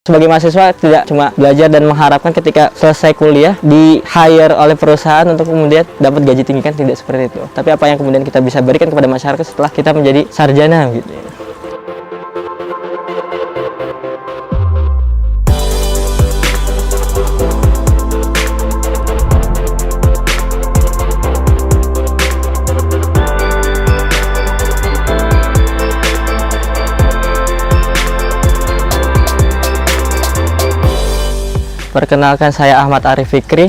Sebagai mahasiswa tidak cuma belajar dan mengharapkan ketika selesai kuliah di hire oleh perusahaan untuk kemudian dapat gaji tinggi, kan tidak seperti itu. Tapi apa yang kemudian kita bisa berikan kepada masyarakat setelah kita menjadi sarjana gitu. Perkenalkan, saya Ahmad Arif Fikri,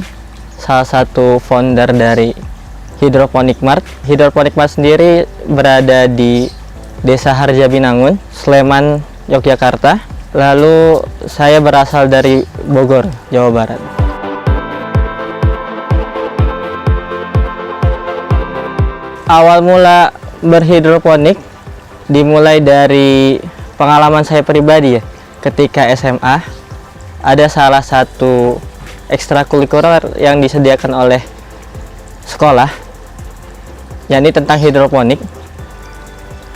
salah satu founder dari Hydroponic Mart. Hydroponic Mart sendiri berada di Desa Harjabinangun, Sleman, Yogyakarta. Lalu saya berasal dari Bogor, Jawa Barat. Awal mula berhidroponik dimulai dari pengalaman saya pribadi ya, ketika SMA. Ada salah satu ekstrakurikuler yang disediakan oleh sekolah, yakni tentang hidroponik.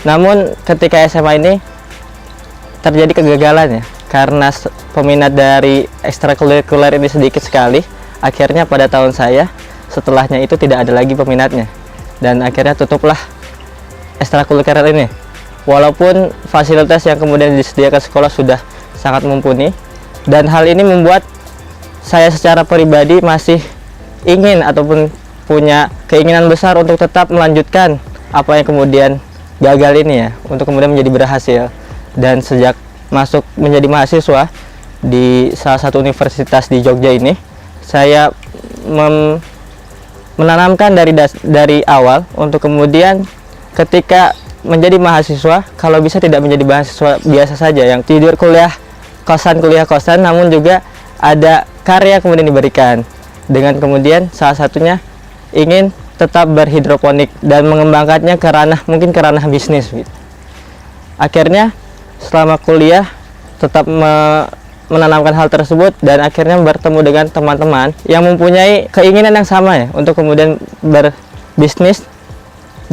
Namun ketika SMA ini terjadi kegagalan ya, karena peminat dari ekstrakurikuler ini sedikit sekali. Akhirnya pada tahun saya setelahnya itu tidak ada lagi peminatnya, dan akhirnya tutuplah ekstrakurikuler ini. Walaupun fasilitas yang kemudian disediakan sekolah sudah sangat mumpuni, dan hal ini membuat saya secara pribadi masih ingin ataupun punya keinginan besar untuk tetap melanjutkan apa yang kemudian gagal ini ya, untuk kemudian menjadi berhasil. Dan sejak masuk menjadi mahasiswa di salah satu universitas di Jogja ini, saya menanamkan dari awal untuk kemudian ketika menjadi mahasiswa, kalau bisa tidak menjadi mahasiswa biasa saja yang tidur kuliah kosan, namun juga ada karya kemudian diberikan, dengan kemudian salah satunya ingin tetap berhidroponik dan mengembangkannya ke ranah bisnis gitu. Akhirnya selama kuliah tetap menanamkan hal tersebut, dan akhirnya bertemu dengan teman-teman yang mempunyai keinginan yang sama ya, untuk kemudian berbisnis,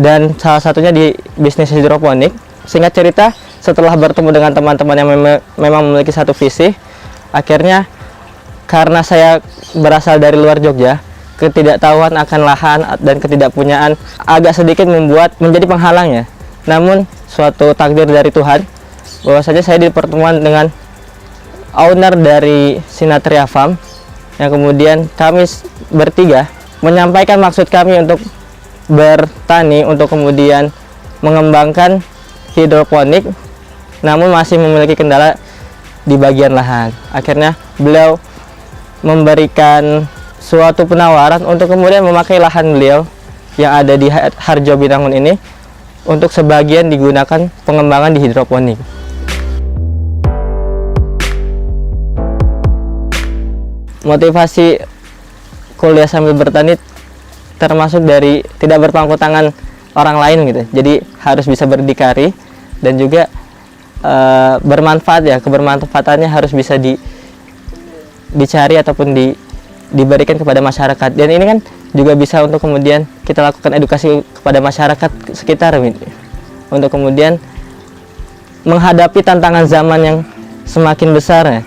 dan salah satunya di bisnis hidroponik. Singkat cerita, setelah bertemu dengan teman-teman yang memang memiliki satu visi, akhirnya karena saya berasal dari luar Jogja, ketidaktahuan akan lahan dan ketidakpunyaan agak sedikit menjadi penghalang ya. Namun suatu takdir dari Tuhan, bahwasanya saya dipertemuan dengan owner dari Sinatria Farm, yang kemudian kami bertiga menyampaikan maksud kami untuk bertani, untuk kemudian mengembangkan hidroponik, namun masih memiliki kendala di bagian lahan. Akhirnya beliau memberikan suatu penawaran untuk kemudian memakai lahan beliau yang ada di Harjabinangun ini untuk sebagian digunakan pengembangan di hidroponik. Motivasi kuliah sambil bertani termasuk dari tidak berpangku tangan orang lain gitu. Jadi harus bisa berdikari, dan juga bermanfaat ya, kebermanfaatannya harus bisa dicari ataupun diberikan kepada masyarakat. Dan ini kan juga bisa untuk kemudian kita lakukan edukasi kepada masyarakat sekitar gitu, untuk kemudian menghadapi tantangan zaman yang semakin besar ya,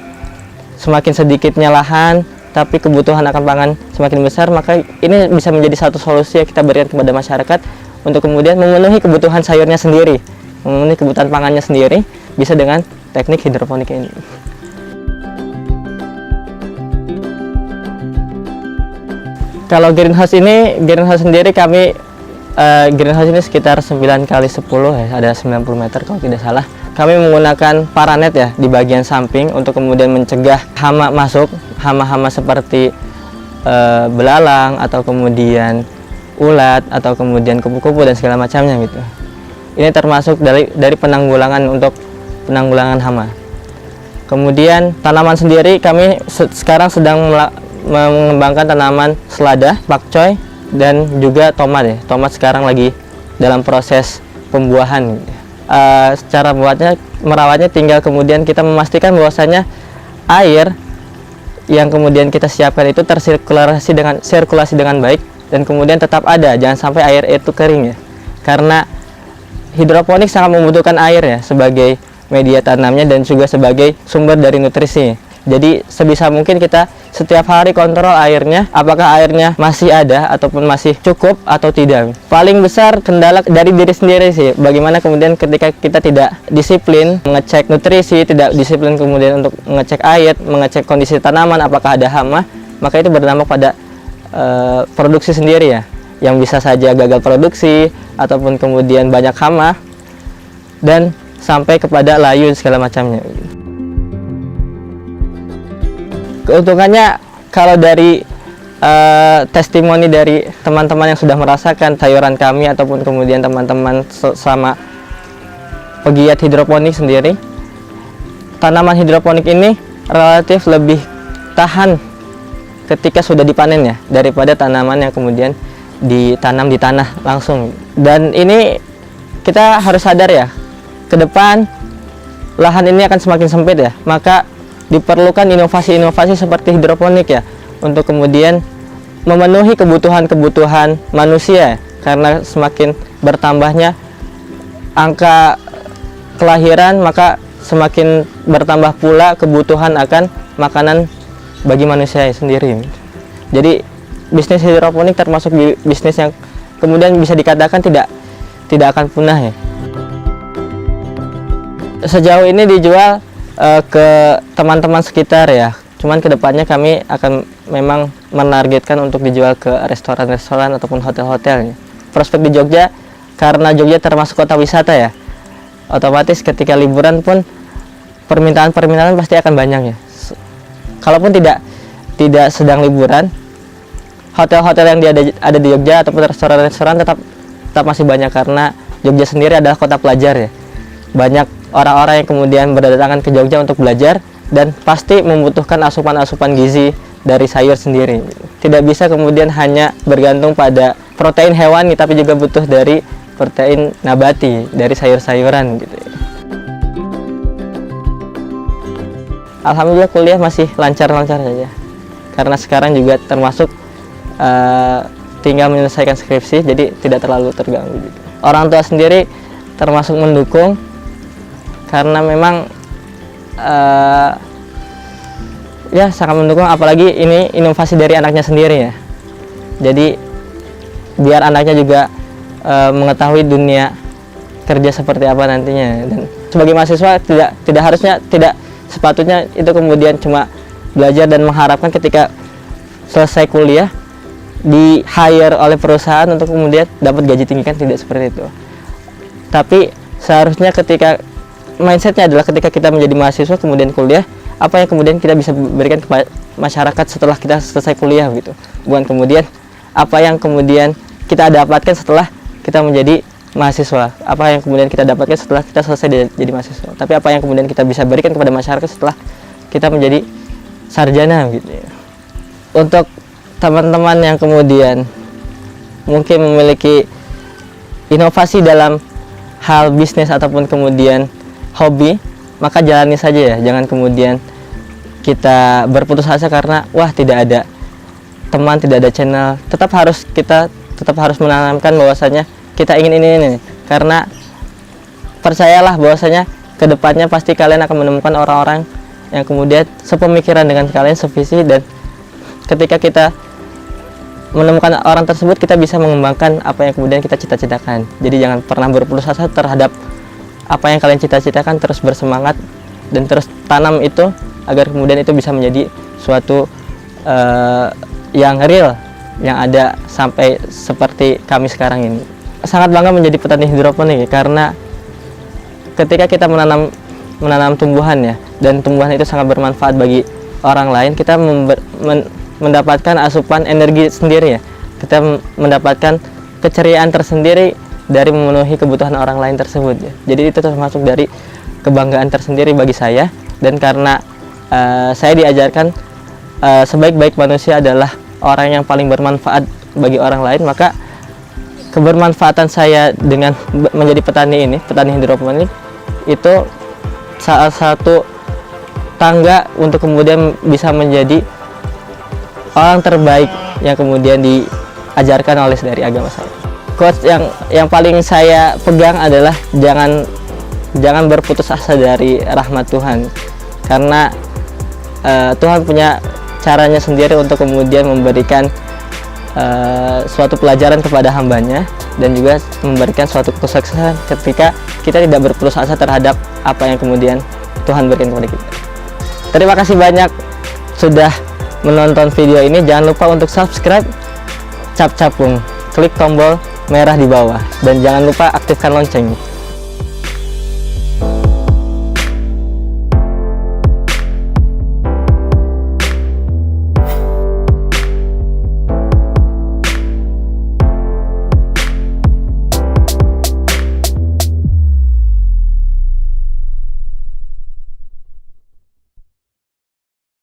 semakin sedikitnya lahan tapi kebutuhan akan pangan semakin besar. Maka ini bisa menjadi satu solusi yang kita berikan kepada masyarakat untuk kemudian memenuhi kebutuhan sayurnya sendiri, memenuhi kebutuhan pangannya sendiri, bisa dengan teknik hidroponik ini. Kalau greenhouse sendiri kami greenhouse ini sekitar 9x10 ya, ada 90 meter kalau tidak salah. Kami menggunakan paranet ya di bagian samping untuk kemudian mencegah hama masuk, hama-hama seperti belalang atau kemudian ulat atau kemudian kupu-kupu dan segala macamnya gitu. Ini termasuk dari penanggulangan hama. Kemudian tanaman sendiri kami sekarang sedang mengembangkan tanaman selada, pakcoy, dan juga tomat ya. Tomat sekarang lagi dalam proses pembuahan gitu. Cara merawatnya tinggal kemudian kita memastikan bahwasanya air yang kemudian kita siapkan itu sirkulasi dengan baik, dan kemudian tetap ada, jangan sampai air itu kering ya, karena hidroponik sangat membutuhkan air ya sebagai media tanamnya dan juga sebagai sumber dari nutrisi. Jadi sebisa mungkin kita setiap hari kontrol airnya, apakah airnya masih ada ataupun masih cukup atau tidak. Paling besar kendala dari diri sendiri sih, bagaimana kemudian ketika kita tidak disiplin mengecek nutrisi, tidak disiplin kemudian untuk mengecek air, mengecek kondisi tanaman apakah ada hama, maka itu berdampak pada produksi sendiri ya, yang bisa saja gagal produksi ataupun kemudian banyak hama dan sampai kepada layu segala macamnya. Keuntungannya kalau dari testimoni dari teman-teman yang sudah merasakan sayuran kami ataupun kemudian teman-teman sama pegiat hidroponik sendiri, tanaman hidroponik ini relatif lebih tahan ketika sudah dipanen ya daripada tanaman yang kemudian ditanam di tanah langsung. Dan ini kita harus sadar ya, ke depan lahan ini akan semakin sempit ya, maka diperlukan inovasi-inovasi seperti hidroponik ya, untuk kemudian memenuhi kebutuhan-kebutuhan manusia, karena semakin bertambahnya angka kelahiran maka semakin bertambah pula kebutuhan akan makanan bagi manusia sendiri. Jadi bisnis hidroponik termasuk bisnis yang kemudian bisa dikatakan tidak akan punah ya. Sejauh ini dijual ke teman-teman sekitar ya, cuman kedepannya kami akan memang menargetkan untuk dijual ke restoran-restoran ataupun hotel-hotelnya. Prospek di Jogja, karena Jogja termasuk kota wisata ya, otomatis ketika liburan pun permintaan pasti akan banyak ya. Kalaupun tidak sedang liburan, hotel-hotel yang ada di Jogja ataupun restoran-restoran tetap masih banyak, karena Jogja sendiri adalah kota pelajar ya. Banyak orang-orang yang kemudian berdatangan ke Jogja untuk belajar dan pasti membutuhkan asupan-asupan gizi dari sayur sendiri. Tidak bisa kemudian hanya bergantung pada protein hewani, tapi juga butuh dari protein nabati dari sayur-sayuran gitu. Alhamdulillah kuliah masih lancar-lancar saja, karena sekarang juga termasuk tinggal menyelesaikan skripsi, jadi tidak terlalu terganggu juga. Orang tua sendiri termasuk mendukung, karena memang ya sangat mendukung, apalagi ini inovasi dari anaknya sendiri ya. Jadi biar anaknya juga mengetahui dunia kerja seperti apa nantinya. Dan sebagai mahasiswa tidak sepatutnya itu kemudian cuma belajar dan mengharapkan ketika selesai kuliah di hire oleh perusahaan untuk kemudian dapat gaji tinggi, kan tidak seperti itu. Tapi seharusnya ketika mindsetnya adalah ketika kita menjadi mahasiswa kemudian kuliah, apa yang kemudian kita bisa berikan kepada masyarakat setelah kita selesai kuliah gitu. Bukan kemudian apa yang kemudian kita dapatkan setelah kita menjadi mahasiswa, apa yang kemudian kita dapatkan setelah kita selesai jadi mahasiswa, tapi apa yang kemudian kita bisa berikan kepada masyarakat setelah kita menjadi sarjana gitu ya. Untuk teman-teman yang kemudian mungkin memiliki inovasi dalam hal bisnis ataupun kemudian hobi, maka jalani saja ya, jangan kemudian kita berputus asa karena wah tidak ada teman, tidak ada channel. Kita tetap harus menanamkan bahwasanya kita ingin ini, karena percayalah bahwasanya kedepannya pasti kalian akan menemukan orang-orang yang kemudian sepemikiran dengan kalian, sevisi, dan ketika kita menemukan orang tersebut kita bisa mengembangkan apa yang kemudian kita cita-citakan. Jadi jangan pernah berputus asa terhadap apa yang kalian cita-citakan, terus bersemangat dan terus tanam itu agar kemudian itu bisa menjadi suatu yang real, yang ada sampai seperti kami sekarang ini. Sangat bangga menjadi petani hidroponik ya, karena ketika kita menanam tumbuhan ya, dan tumbuhan itu sangat bermanfaat bagi orang lain, kita mendapatkan asupan energi sendiri ya, kita mendapatkan keceriaan tersendiri dari memenuhi kebutuhan orang lain tersebut ya. Jadi itu termasuk dari kebanggaan tersendiri bagi saya, dan karena saya diajarkan sebaik-baik manusia adalah orang yang paling bermanfaat bagi orang lain, maka kebermanfaatan saya dengan menjadi petani hidroponik itu salah satu tangga untuk kemudian bisa menjadi orang terbaik yang kemudian diajarkan oleh dari agama saya. Quotes yang paling saya pegang adalah jangan berputus asa dari rahmat Tuhan, karena Tuhan punya caranya sendiri untuk kemudian memberikan suatu pelajaran kepada hambanya, dan juga memberikan suatu kesuksesan ketika kita tidak berputus asa terhadap apa yang kemudian Tuhan berikan kepada kita. Terima kasih banyak sudah menonton video ini. Jangan lupa untuk subscribe Cap Capung, klik tombol merah di bawah, dan jangan lupa aktifkan lonceng.